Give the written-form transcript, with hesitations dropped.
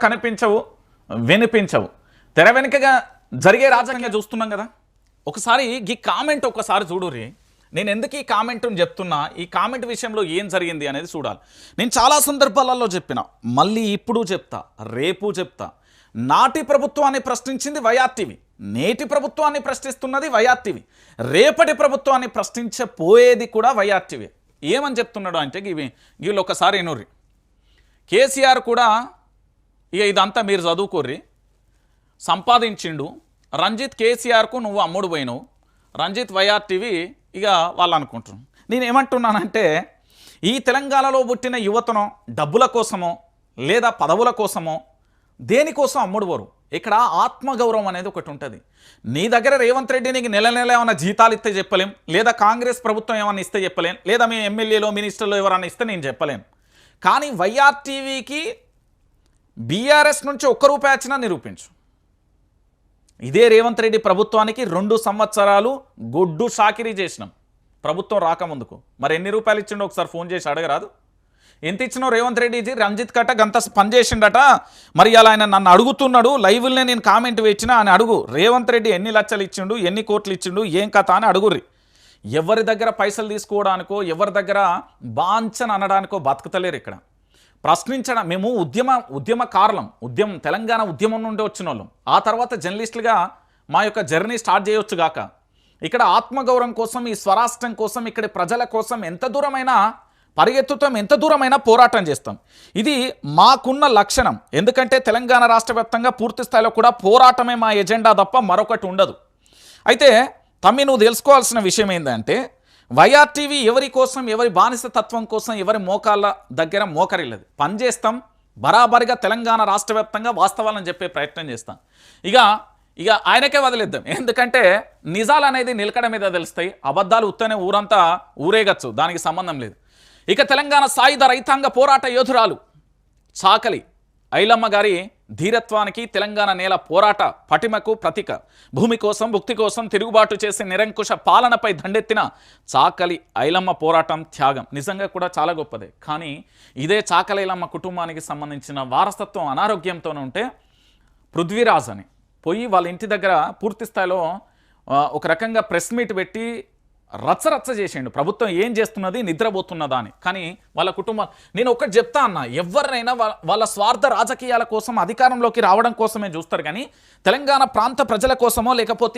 కనిపించవు, వినిపించవు. తెర వెనుకగా జరిగే రాజకీయం చూస్తున్నాం కదా. ఒకసారి ఈ కామెంట్ ఒకసారి చూడుర్రి. నేను ఎందుకు ఈ కామెంట్ని చెప్తున్నా, ఈ కామెంట్ విషయంలో ఏం జరిగింది అనేది చూడాలి. నేను చాలా సందర్భాలలో చెప్పిన, మళ్ళీ ఇప్పుడు చెప్తా, రేపు చెప్తా. నాటి ప్రభుత్వాన్ని ప్రశ్నించింది వైఆర్టీవీ, నేటి ప్రభుత్వాన్ని ప్రశ్నిస్తున్నది వైఆర్టీవీ, రేపటి ప్రభుత్వాన్ని ప్రశ్నించపోయేది కూడా వైఆర్టీవీ. ఏమని చెప్తున్నాడు అంటే వీళ్ళు ఒకసారి ఎనుర్రి. కేసీఆర్ కూడా ఇక ఇదంతా మీరు చదువుకోర్రి, సంపాదించిండు. రంజిత్ కేసీఆర్కు నువ్వు అమ్ముడు పోయినావు, రంజిత్ వైఆర్టీవీ ఇక వాళ్ళు అనుకుంటున్నాను. నేను ఏమంటున్నానంటే, ఈ తెలంగాణలో పుట్టిన యువతనో డబ్బుల కోసమో లేదా పదవుల కోసమో దేనికోసం అమ్ముడుపోరు. ఇక్కడ ఆత్మగౌరవం అనేది ఒకటి ఉంటుంది. నీ దగ్గర రేవంత్ రెడ్డి నీకు నెల నెల ఏమైనా జీతాలు ఇస్తే చెప్పలేం, లేదా కాంగ్రెస్ ప్రభుత్వం ఏమైనా ఇస్తే చెప్పలేం, లేదా మీ ఎమ్మెల్యేలో మినిస్టర్లో ఎవరైనా ఇస్తే నేను చెప్పలేం. కానీ వైఆర్టీవీకి బీఆర్ఎస్ నుంచి ఒక్క రూపాయి వచ్చినా నిరూపించు. ఇదే రేవంత్ రెడ్డి ప్రభుత్వానికి 2 సంవత్సరాలు గొడ్డు షాకిరీ చేసినాం ప్రభుత్వం రాకముందుకు. మరి ఎన్ని రూపాయలు ఇచ్చిండో ఒకసారి ఫోన్ చేసి అడగరాదు. ఎంత ఇచ్చినావు రేవంత్ రెడ్డిజీ? రంజిత్ కట్ట గంత పనిచేసిండట, మరి అలా ఆయన నన్ను అడుగుతున్నాడు, లైవ్లనే నేను కామెంట్ వేసినా అని అడుగు. రేవంత్ రెడ్డి ఎన్ని లక్షలు ఇచ్చిండు, ఎన్ని కోట్లు ఇచ్చిండు, ఏం కథ అని అడుగుర్రి. ఎవరి దగ్గర పైసలు తీసుకోవడానికో, ఎవరి దగ్గర బాంచన అనడానికో బతుకుతలేరు ఇక్కడ. ప్రశ్నించడం, మేము ఉద్యమకారులం, తెలంగాణ ఉద్యమం నుండి వచ్చిన వాళ్ళం. ఆ తర్వాత జర్నలిస్టులుగా మా యొక్క జర్నీ స్టార్ట్ చేయొచ్చు గాక. ఇక్కడ ఆత్మగౌరవం కోసం, ఈ స్వరాష్ట్రం కోసం, ఇక్కడ ప్రజల కోసం ఎంత దూరమైనా పరిగెత్తుతాం, ఎంత దూరమైనా పోరాటం చేస్తాం. ఇది మాకున్న లక్షణం. ఎందుకంటే తెలంగాణ రాష్ట్ర వ్యాప్తంగా పూర్తి స్థాయిలో కూడా పోరాటమే మా ఎజెండా తప్ప మరొకటి ఉండదు. అయితే తమ్మి, నువ్వు తెలుసుకోవాల్సిన విషయం ఏంటంటే, వైఆర్టీవీ ఎవరి కోసం, ఎవరి బానిసతత్వం కోసం, ఎవరి మోకాళ్ళ దగ్గర మోకరిల్లది. పనిచేస్తాం బరాబరిగా తెలంగాణ రాష్ట్ర వ్యాప్తంగా వాస్తవాలను చెప్పే ప్రయత్నం చేస్తాం. ఇక ఆయనకే వదిలేద్దాం. ఎందుకంటే నిజాలు అనేది నిలకడ మీద తెలుస్తాయి, అబద్ధాలు ఉత్తనే ఊరంతా ఊరేగచ్చు, దానికి సంబంధం లేదు. ఇక తెలంగాణ సాయుధ రైతాంగ పోరాట యోధురాలు చాకలి ఐలమ్మ గారి ధీరత్వానికి, తెలంగాణ నేల పోరాట పటిమకు ప్రతీక. భూమి కోసం, భుక్తి కోసం తిరుగుబాటు చేసి నిరంకుశ పాలనపై దండెత్తిన చాకలి ఐలమ్మ పోరాటం, త్యాగం నిజంగా కూడా చాలా గొప్పదే. కానీ ఇదే చాకలి ఐలమ్మ కుటుంబానికి సంబంధించిన వారసత్వం అనారోగ్యంతోనే ఉంటే పృథ్వీరాజ్ అని పోయి వాళ్ళ ఇంటి దగ్గర పూర్తి స్థాయిలో ఒక రకంగా ప్రెస్ మీట్ పెట్టి రచ్చరచ్చ చేసిండు. ప్రభుత్వం ఏం చేస్తున్నది, నిద్రపోతున్నదా అని. కానీ వాళ్ళ కుటుంబం, నేను ఒకటి చెప్తా అన్న, ఎవరినైనా వాళ్ళ స్వార్థ రాజకీయాల కోసం అధికారంలోకి రావడం కోసమే చూస్తారు. కానీ తెలంగాణ ప్రాంత ప్రజల కోసమో లేకపోతే